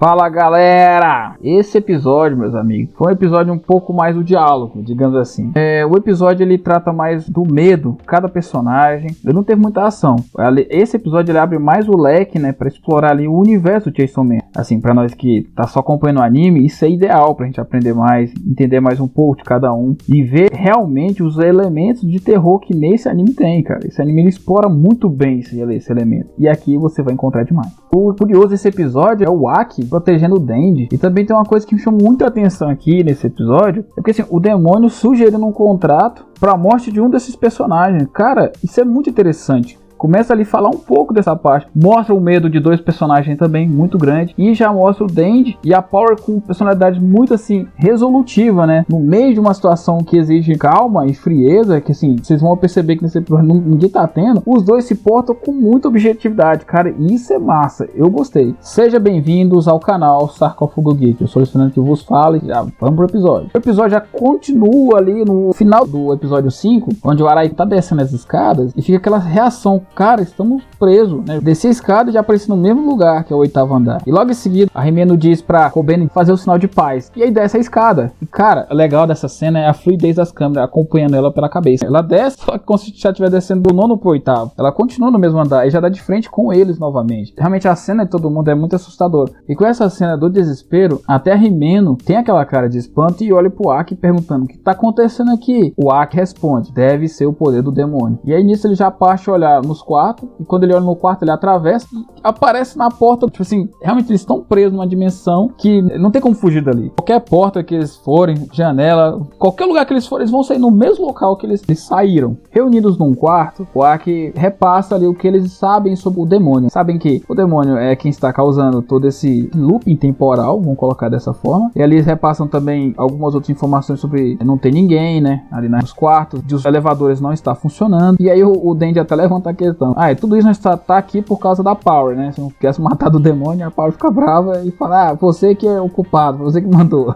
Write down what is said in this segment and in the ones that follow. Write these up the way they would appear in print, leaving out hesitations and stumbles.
Fala galera! Esse episódio, meus amigos, foi um episódio um pouco mais do diálogo, digamos assim. O episódio ele trata mais do medo, cada personagem. Ele não teve muita ação. Esse episódio ele abre mais o leque, né, para explorar ali o universo do Chainsaw Man. Assim, para nós que tá só acompanhando o anime, isso é ideal pra gente aprender mais, entender mais um pouco de cada um e ver realmente os elementos de terror que nesse anime tem, cara. Esse anime ele explora muito bem esse elemento. E aqui você vai encontrar demais. O curioso desse episódio é o Aki protegendo o Denji. E também tem uma coisa que me chamou muita atenção aqui nesse episódio, é porque assim, o demônio sugerindo um contrato para a morte de um desses personagens. Cara, isso é muito interessante. Começa ali a falar um pouco dessa parte. Mostra o medo de dois personagens também, muito grande. E já mostra o Denji e a Power com personalidade muito assim, resolutiva, né? No meio de uma situação que exige calma e frieza, que assim, vocês vão perceber que nesse episódio ninguém tá tendo. Os dois se portam com muita objetividade, cara. Isso é massa, eu gostei. Sejam bem-vindos ao canal Sarcófago Geek. Eu sou o Fernando que vos fala e já vamos pro episódio. O episódio já continua ali no final do episódio 5, onde o Arai tá descendo as escadas e fica aquela reação. Cara, estamos presos, né? Desci a escada e já apareci no mesmo lugar, que é o 8º andar. E logo em seguida, a Himeno diz pra Kobeni fazer o sinal de paz. E aí desce a escada. E cara, o legal dessa cena é a fluidez das câmeras acompanhando ela pela cabeça. Ela desce, só que como se já estiver descendo do 9º pro 8º. Ela continua no mesmo andar e já dá de frente com eles novamente. Realmente a cena de todo mundo é muito assustadora. E com essa cena do desespero, até a Himeno tem aquela cara de espanto e olha pro Aki perguntando o que tá acontecendo aqui. O Aki responde, deve ser o poder do demônio. E aí nisso ele já parte a olhar nos quarto, e quando ele olha no quarto ele atravessa e aparece na porta, tipo assim, realmente eles estão presos numa dimensão que não tem como fugir dali. Qualquer porta que eles forem, janela, qualquer lugar que eles forem, eles vão sair no mesmo local que eles saíram. Reunidos num quarto, o Aki repassa ali o que eles sabem sobre o demônio. Sabem que o demônio é quem está causando todo esse looping temporal, vamos colocar dessa forma. E ali eles repassam também algumas outras informações sobre não ter ninguém, né, ali nos quartos, os elevadores não estão funcionando. E aí o Denji até levanta a questão. Tudo isso tá aqui por causa da Power, né? Se não quisesse matar do demônio, a Power fica brava e fala, você que é o culpado, você que mandou.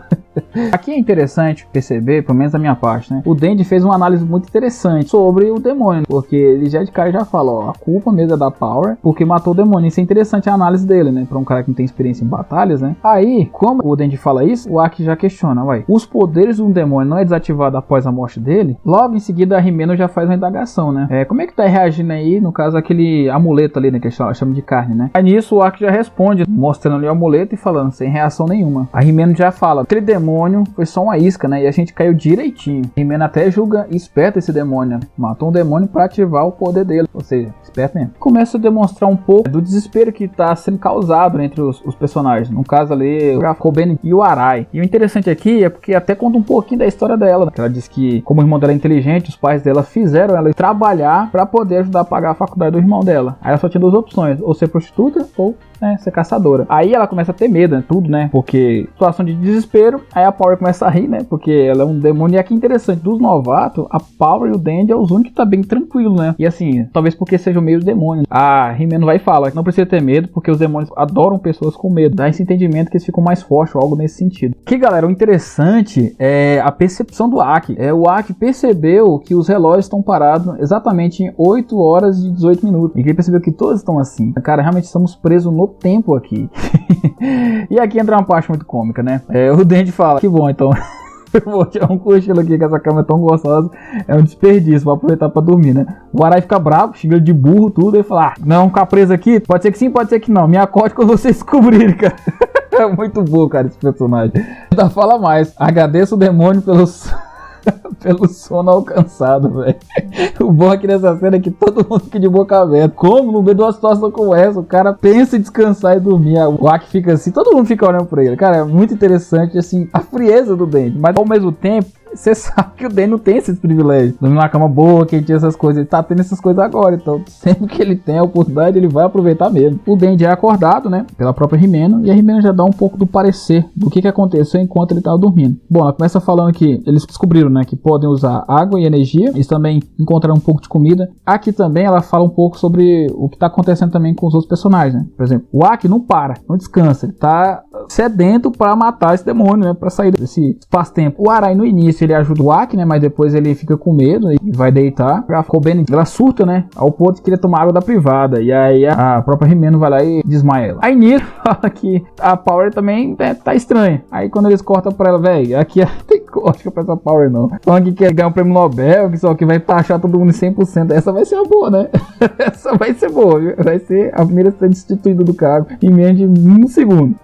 Aqui é interessante perceber, pelo menos da minha parte, né? O Denji fez uma análise muito interessante sobre o demônio, porque ele já de cara já fala, ó, a culpa mesmo é da Power, porque matou o demônio. Isso é interessante a análise dele, né? Pra um cara que não tem experiência em batalhas, né? Aí, como o Denji fala isso, o Aki já questiona, os poderes de um demônio não é desativado após a morte dele? Logo em seguida a Himeno já faz uma indagação, né? Como é que tá reagindo aí, no caso, aquele amuleto ali, né? Que chama de carne, né? Aí nisso o Aki já responde, mostrando ali o amuleto e falando, sem reação nenhuma. A Himeno já fala, aquele demônio foi só uma isca, né? E a gente caiu direitinho. A Himeno até julga esperto esse demônio, né? Matou um demônio para ativar o poder dele. Ou seja, esperto mesmo. Começa a demonstrar um pouco do desespero que tá sendo causado entre os personagens. No caso ali, o Kobeni e o Arai. E o interessante aqui é porque até conta um pouquinho da história dela, né? Ela diz que, como o irmão dela é inteligente, os pais dela fizeram ela trabalhar para poder ajudar a pagar a faculdade do irmão dela. Aí ela só tinha duas opções, ou ser prostituta ou ser caçadora. Aí ela começa a ter medo, né? Tudo, né? Porque situação de desespero, aí a Power começa a rir, né? Porque ela é um demônio. E aqui interessante, dos novatos, a Power e o Denji é os únicos que tá bem tranquilo, né? E assim, talvez porque sejam meio demônios. A Himeno vai e fala que não precisa ter medo, porque os demônios adoram pessoas com medo. Dá esse entendimento que eles ficam mais fortes ou algo nesse sentido. Aqui, galera, o interessante é a percepção do Aki. O Aki percebeu que os relógios estão parados exatamente em 8 horas e 18 minutos. E ele percebeu que todos estão assim. Cara, realmente estamos presos no tempo aqui. E aqui entra uma parte muito cômica, né? O Denji fala, que bom, então eu vou tirar um cochilo aqui, que essa cama é tão gostosa, é um desperdício, vou aproveitar pra dormir, né? O Arai fica bravo, xinga ele de burro, tudo, e fala, não, ficar preso aqui, pode ser que sim, pode ser que não, me acorde quando vocês descobrirem, cara. É muito bom, cara, esse personagem. Ainda fala mais, agradeço o demônio pelo sono alcançado, velho. O bom aqui nessa cena é que todo mundo fica de boca aberta. Como no meio de uma situação como essa, o cara pensa em descansar e dormir. O Aki fica assim, todo mundo fica olhando pra ele. Cara, é muito interessante, assim, a frieza do Denji. Mas ao mesmo tempo, você sabe que o Denji não tem esses privilégios. Dormir numa cama boa, que ele tinha essas coisas. Ele tá tendo essas coisas agora. Então, sempre que ele tem a oportunidade, ele vai aproveitar mesmo. O Denji é acordado, né? Pela própria Himeno. E a Himeno já dá um pouco do parecer do que aconteceu enquanto ele tava dormindo. Bom, ela começa falando que eles descobriram, né? Que podem usar água e energia. Eles também encontraram um pouco de comida. Aqui também ela fala um pouco sobre o que tá acontecendo também com os outros personagens, né? Por exemplo, o Aki não para, não descansa. Ele tá sedento para matar esse demônio, né? Para sair desse espaço-tempo. O Arai no início início ele ajuda o Aki, né? Mas depois ele fica com medo e vai deitar. A Kobeni, ela surta, né? Ao ponto de querer tomar água da privada. E aí a própria Rimeno vai lá e desmaia ela. Aí Niro fala que a Power também tá estranha. Aí quando eles cortam pra ela, velho, aqui tem código pra essa Power não. Falando que quer ganhar um prêmio Nobel, que só que vai taxar todo mundo em 100%. Essa vai ser a boa, né? Essa vai ser boa, viu? Vai ser a primeira a ser destituída do cargo em menos de 1 segundo.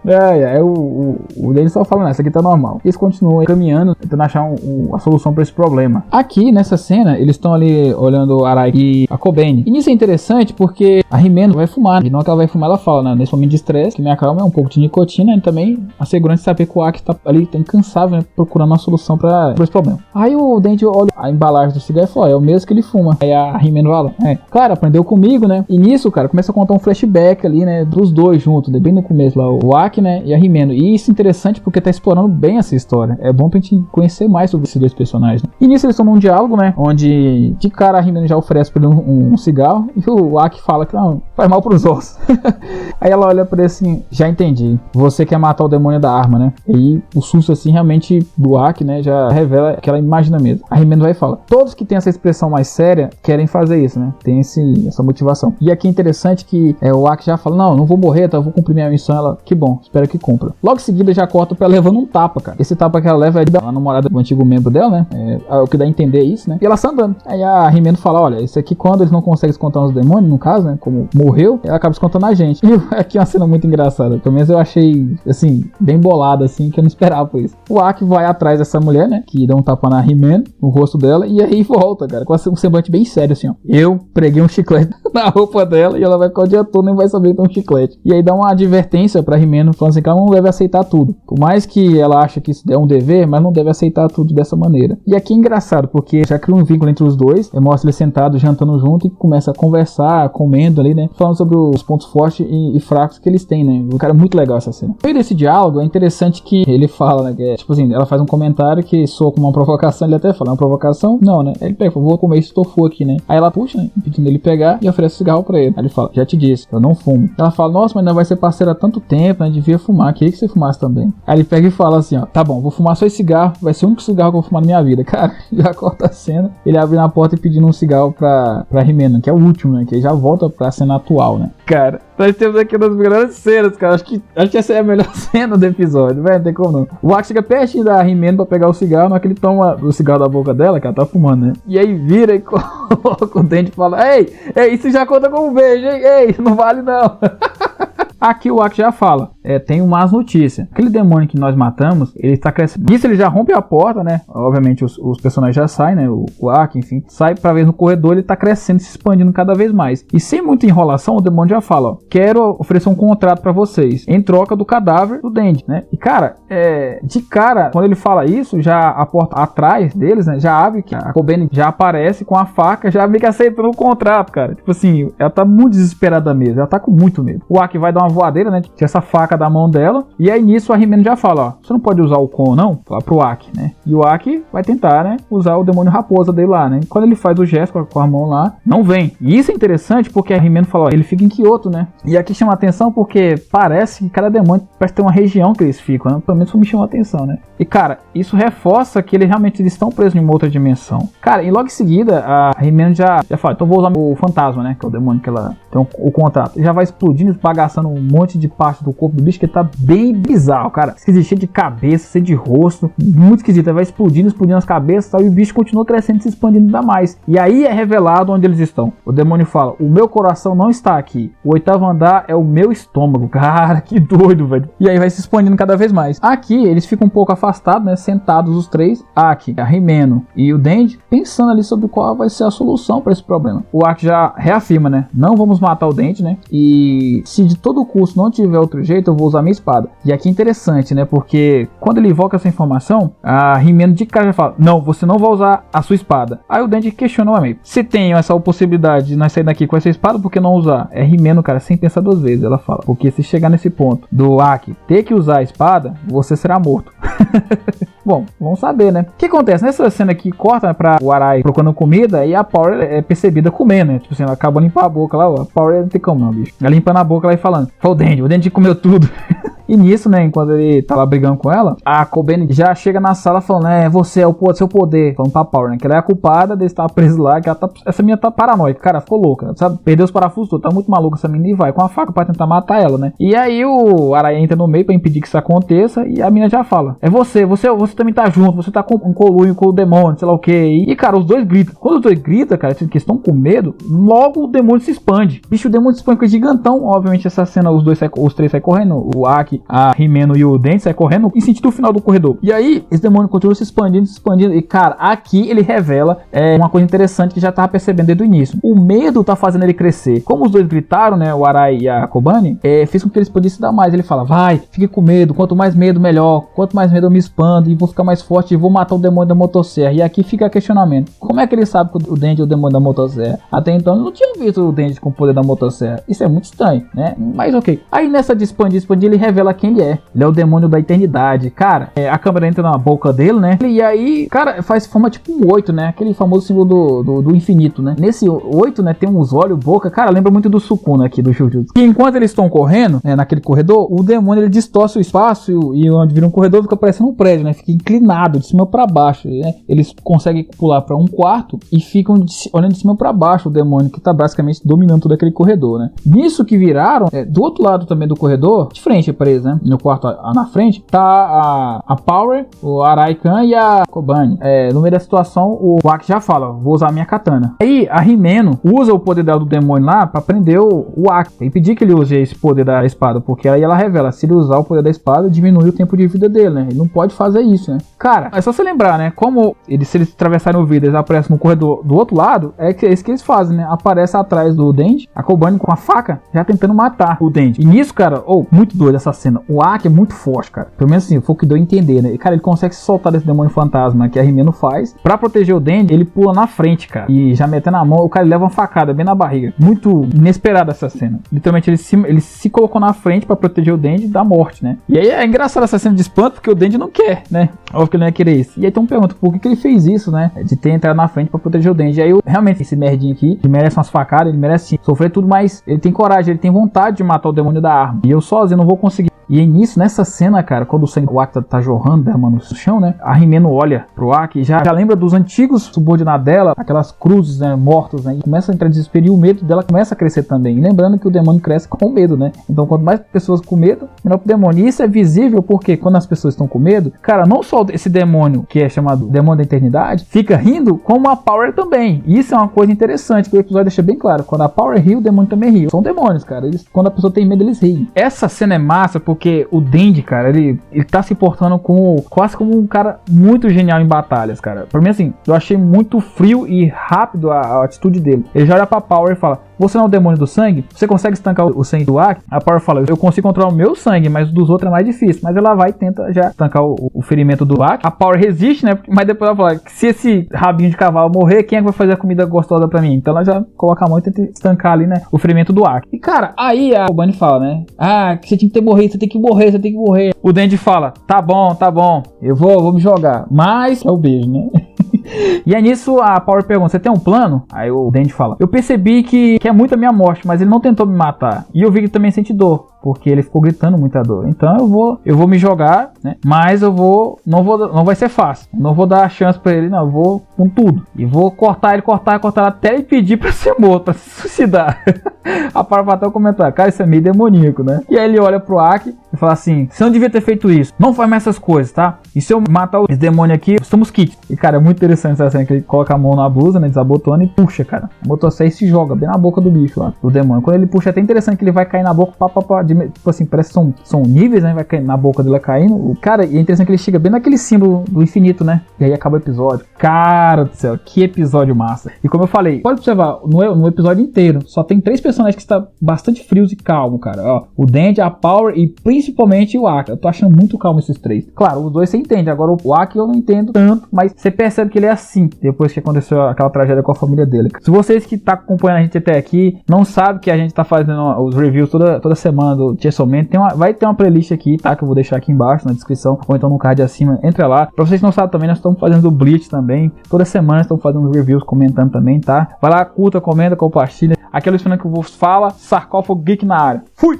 O Denji só fala, essa aqui tá normal. Eles continuam caminhando, tentando achar a solução pra esse problema. Aqui, nessa cena, eles estão ali olhando a Arai e a Kobeni. E nisso é interessante porque a Rimeno vai fumar. E não que ela vai fumar, ela fala, né? Nesse momento de estresse, que me acalma é um pouco de nicotina e também a segurança de saber que o Aki tá ali, tá incansável, né? Procurando uma solução pra esse problema. Aí o Denji olha a embalagem do cigarro e fala, é o mesmo que ele fuma. Aí a Rimeno fala, cara, aprendeu comigo, né? E nisso, cara, começa a contar um flashback ali, né? Dos dois juntos, né? Bem no começo lá, o Aki, né? E a Rimeno. E isso é interessante porque tá explorando bem essa história. É bom pra gente conhecer mais sobre esses dois personagens, né? E nisso eles estão num diálogo, né? Onde de cara a Rimeno já oferece pra ele um cigarro e o Aki fala que não, faz mal pros ossos. Aí ela olha pra ele assim, já entendi. Você quer matar o demônio da arma, né? E aí o susto assim realmente do Aki, né? Já revela que ela imagina mesmo. A Rimeno vai e fala, todos que têm essa expressão mais séria querem fazer isso, né? Tem essa motivação. E aqui é interessante que o Aki já fala, não vou morrer, tá? Eu vou cumprir minha missão. Ela, que bom, espero que cumpra. Logo em seguida já corta pra ela levando um tapa, cara. Esse tapa que ela leva é da namorada do antigo membro dela, né? É o que dá a entender isso, né? E ela está andando. Aí a Rimeno fala, olha, isso aqui quando eles não conseguem escontar os demônios, no caso, né? Como morreu, ela acaba escontando a gente. E aqui é uma cena muito engraçada. Pelo menos eu achei, assim, bem bolada, assim, que eu não esperava por isso. O Aki vai atrás dessa mulher, né? Que dá um tapa na Rimeno, no rosto dela, e aí volta, cara, com um semblante bem sério, assim, ó. Eu preguei um chiclete na roupa dela e ela vai ficar o dia todo, nem vai saber que tem um chiclete. E aí dá uma advertência pra Rimeno, falando assim que ela não deve aceitar tudo. Por mais que ela ache que isso é um dever, mas não deve aceitar tudo dessa maneira. E aqui é engraçado, porque já cria um vínculo entre os dois, mostra eles sentados, jantando junto e começa a conversar, comendo ali, né? Falando sobre os pontos fortes e fracos que eles têm, né? O cara é muito legal essa cena. No meio desse diálogo, é interessante que ele fala, né? Que é, tipo assim, ela faz um comentário que soa como uma provocação, ele até fala, uma provocação? Não, né? Ele pega, vou comer esse tofu aqui, né? Aí ela puxa, né? Pedindo ele pegar e oferece cigarro pra ele. Aí ele fala, já te disse, eu não fumo. Ela fala, nossa, mas não vai ser parceira há tanto tempo, né? Devia fumar, queria que você fumasse também. Aí ele pega e fala assim, ó, tá bom, vou fumar só esse cigarro, vai ser o único cigarro que eu vou fumar na minha vida. Cara, já corta a cena, ele abre na porta e pedindo um cigarro pra Rimeno, que é o último, né? Que aí já volta pra cena atual, né? Cara, nós temos aqui uma das melhores cenas, cara. Acho que essa é a melhor cena do episódio, velho. Não tem como não. O Aki chega pertinho da Rimeno pra pegar o cigarro, na hora que ele toma o cigarro da boca dela, que ela tá fumando, né? E aí vira e coloca o dente e fala: Ei, isso já conta como beijo, hein? Ei, não vale não. Aqui o Aki já fala, tem umas notícias. Aquele demônio que nós matamos, ele está crescendo. Isso ele já rompe a porta, né? Obviamente os personagens já saem, né? O Aki, enfim, sai pra ver no corredor, ele tá crescendo, se expandindo cada vez mais. E sem muita enrolação, o demônio já fala, ó, quero oferecer um contrato pra vocês, em troca do cadáver do Denji, né? E cara, de cara, quando ele fala isso, já a porta atrás deles, né? Já abre, que a Kobeni já aparece com a faca, já meio que aceitando o contrato, cara. Tipo assim, ela tá muito desesperada mesmo, ela tá com muito medo. O Aki vai dar uma voadeira, né? Tinha essa faca da mão dela. E aí nisso a Rimeno já fala, ó, você não pode usar o Kon, não? Fala pro Aki, né? E o Aki vai tentar, né? Usar o demônio raposa dele lá, né? E quando ele faz o gesto com a mão lá, não vem. E isso é interessante porque a Rimeno fala, ó, ele fica em Kyoto, né? E aqui chama atenção porque parece que cada demônio parece ter uma região que eles ficam, né? Pelo menos me chamou a atenção, né? E cara, isso reforça que eles realmente estão presos em uma outra dimensão. Cara, e logo em seguida a Rimeno já fala, então vou usar o fantasma, né? Que é o demônio que ela tem o contato. Já vai explodindo, esbagaçando um monte de parte do corpo do bicho que tá bem bizarro, cara. Esquisito, cheio de cabeça, cheio de rosto, muito esquisito. Vai explodindo as cabeças, tal, e o bicho continua crescendo, se expandindo ainda mais. E aí é revelado onde eles estão. O demônio fala, o meu coração não está aqui. O 8º andar é o meu estômago. Cara, que doido, velho. E aí vai se expandindo cada vez mais. Aqui eles ficam um pouco afastados, né? Sentados os três. Aki, a Rimeno e o Denji, pensando ali sobre qual vai ser a solução para esse problema. O Aki já reafirma, né? Não vamos matar o Denji, né? E se de todo custo não tiver outro jeito, eu vou usar minha espada. E aqui é interessante, né? Porque quando ele invoca essa informação, a Rimeno de cara já fala, não, você não vai usar a sua espada. Aí o Denji questiona o amigo. Se tem essa possibilidade de nós sair daqui com essa espada, por que não usar? É Rimeno, cara, sem pensar duas vezes. Ela fala, porque se chegar nesse ponto do Aki ter que usar a espada, você será morto. Bom, vamos saber, né? O que acontece? Nessa cena aqui, corta, né, pra o Arai procurando comida e a Power é percebida comendo, né? Tipo assim, ela acaba de limpar a boca lá, ó. A Power não tem como não, bicho. Ela limpando a boca lá e falando, foi o Denji comeu tudo. E nisso, né, enquanto ele tá lá brigando com ela, a Kobeni já chega na sala falando, você é o seu poder, falando pra Power, né, que ela é a culpada de estar presa lá, que essa menina tá paranoica, cara, ficou louca, sabe, perdeu os parafusos, tá muito maluca essa menina e vai com a faca pra tentar matar ela, né. E aí o Arai entra no meio pra impedir que isso aconteça e a menina já fala, você também tá junto, você tá com um colunho com o demônio, sei lá o que. E cara, os dois gritam. Quando os dois gritam, cara, que estão com medo, logo o demônio se expande. Bicho, o demônio se expande, que é gigantão. Obviamente essa cena, os três saem correndo, o Aki, a Himeno e o Dente saem correndo em sentido final do corredor. E aí, esse demônio continua se expandindo. E cara, aqui ele revela uma coisa interessante que já tava percebendo desde o início. O medo tá fazendo ele crescer. Como os dois gritaram, né, o Arai e a Kobeni, fez com que ele expandisse ainda mais. Ele fala, vai, fique com medo, quanto mais medo melhor, quanto mais medo eu me expando e vou ficar mais forte e vou matar o demônio da motosserra. E aqui fica questionamento, como é que ele sabe que o Denji é o demônio da motosserra? Até então eu não tinha visto o Denji com o poder da motosserra. Isso é muito estranho, né? Mas ok. Aí nessa de expandir, ele revela quem ele é. Ele é o demônio da eternidade. Cara, a câmera entra na boca dele, né? E aí, cara, faz forma tipo um 8, né? Aquele famoso símbolo do infinito, né? Nesse 8, né, tem uns olhos, boca. Cara, lembra muito do Sukuna aqui do Jujutsu. E enquanto eles estão correndo, né, naquele corredor, o demônio ele distorce o espaço e onde vira um corredor fica parecendo um prédio, né? Fica inclinado de cima pra baixo, né? Eles conseguem pular pra um quarto e ficam olhando de cima pra baixo o demônio que tá basicamente dominando todo aquele corredor, né? Nisso que viraram, do outro lado também do corredor, de frente pra eles, né? No quarto na frente, tá a Power, o Arai-kan e a Kobeni. No meio da situação, o Aki já fala, vou usar minha katana. Aí a Himeno usa o poder dela do demônio lá pra prender o Aki. E pedir que ele use esse poder da espada, porque aí ela revela, se ele usar o poder da espada, diminui o tempo de vida dele, né? Ele não pode fazer isso, né? Cara, é só você lembrar, né? Como se eles atravessarem o vidro, eles aparecem no corredor do outro lado, é isso que eles fazem, né? Aparece atrás do Denji, a Kobeni com a faca, já tentando matar o Denji. E nisso, cara, muito doido essa cena. O Aki é muito forte, cara. Pelo menos assim, foi o que deu a entender, né? E, cara, ele consegue se soltar desse demônio fantasma que a Himeno faz. Pra proteger o Denji, ele pula na frente, cara. E já metendo a mão, o cara leva uma facada bem na barriga. Muito inesperada essa cena. Literalmente, ele se colocou na frente pra proteger o Denji da morte, né? E aí é engraçado essa cena de espanto, porque o Denji não quer, né? Óbvio que ele não ia querer isso. E aí tem uma pergunta, por que ele fez isso, né? De ter entrado na frente pra proteger o Denji. E aí, realmente, esse merdinho aqui, ele merece umas facadas, ele merece sim, sofrer tudo, mas ele tem coragem, ele tem vontade de matar o demônio da arma. E eu sozinho não vou conseguir. E aí nisso, nessa cena, cara, quando o Aki tá jorrando, derramando no chão, né? A Himeno olha pro Aki e já lembra dos antigos subordinados dela, aquelas cruzes, né, mortos, né? E começa a entrar em desespero e o medo dela começa a crescer também. E lembrando que o demônio cresce com medo, né? Então quanto mais pessoas com medo, melhor pro demônio. E isso é visível porque quando as pessoas estão com medo, cara, não só esse demônio, que é chamado demônio da eternidade, fica rindo, como a Power também. E isso é uma coisa interessante, que o episódio deixa bem claro. Quando a Power ri, o demônio também ri. São demônios, cara. Quando a pessoa tem medo, eles riem. Essa cena é massa porque o Denji, cara, ele tá se portando quase como um cara muito genial em batalhas, cara. Pra mim, assim, eu achei muito frio e rápido a atitude dele. Ele já olha pra Power e fala, você não é o demônio do sangue? Você consegue estancar o sangue do Aki? A Power fala, eu consigo controlar o meu sangue, mas o dos outros é mais difícil. Mas ela vai e tenta já estancar o ferimento do Aki. A Power resiste, né? Mas depois ela fala, se esse rabinho de cavalo morrer, quem é que vai fazer a comida gostosa pra mim? Então ela já coloca a mão e tenta estancar ali, né? O ferimento do Aki. E cara, aí a Kobeni fala, né? Que você tinha que ter morrido, você tem que morrer. O Denji fala, tá bom, eu vou me jogar. Mas é o beijo, né? E aí nisso a Power pergunta, você tem um plano? Aí o Denji fala, eu percebi que é muito a minha morte, mas ele não tentou me matar. E eu vi que ele também sente dor, porque ele ficou gritando muita dor. Então eu vou me jogar, né? Mas não vai ser fácil. Não vou dar a chance pra ele, não. Eu vou com tudo. E vou cortar ele até ele pedir pra ser morto, pra se suicidar. A Power vai até comentar, cara, isso é meio demoníaco, né? E aí ele olha pro Aki e fala assim, você não devia ter feito isso. Não faz mais essas coisas, tá? E se eu matar esse demônio aqui, estamos kits. E cara, é muito interessante essa cena que ele coloca a mão na blusa, né? Desabotona e puxa, cara. A motosserra se joga bem na boca do bicho lá, do demônio. Quando ele puxa, é até interessante que ele vai cair na boca, tipo assim, parece que são níveis, né? Vai cair na boca dele caindo. O cara, e é interessante que ele chega bem naquele símbolo do infinito, né? E aí acaba o episódio. Cara do céu, que episódio massa. E como eu falei, pode observar, no episódio inteiro, só tem 3 personagens que estão bastante frios e calmos, cara. Ó, o Denji, a Power e principalmente o Aki. Eu tô achando muito calmo esses 3. Claro, os dois você entende. Agora o Aki eu não entendo tanto, mas você percebe que ele é assim, depois que aconteceu aquela tragédia com a família dele. Se vocês que tá acompanhando a gente até aqui, não sabem que a gente tá fazendo os reviews toda semana do Chainsaw Man, vai ter uma playlist aqui, tá? Que eu vou deixar aqui embaixo na descrição, ou então no card acima, entra lá. Pra vocês que não sabem também, nós estamos fazendo o Bleach também. Toda semana estamos fazendo reviews, comentando também, tá? Vai lá, curta, comenta, compartilha. Aqui é o Luiz Fernando que vos fala, Sarcófago Geek na área. Fui!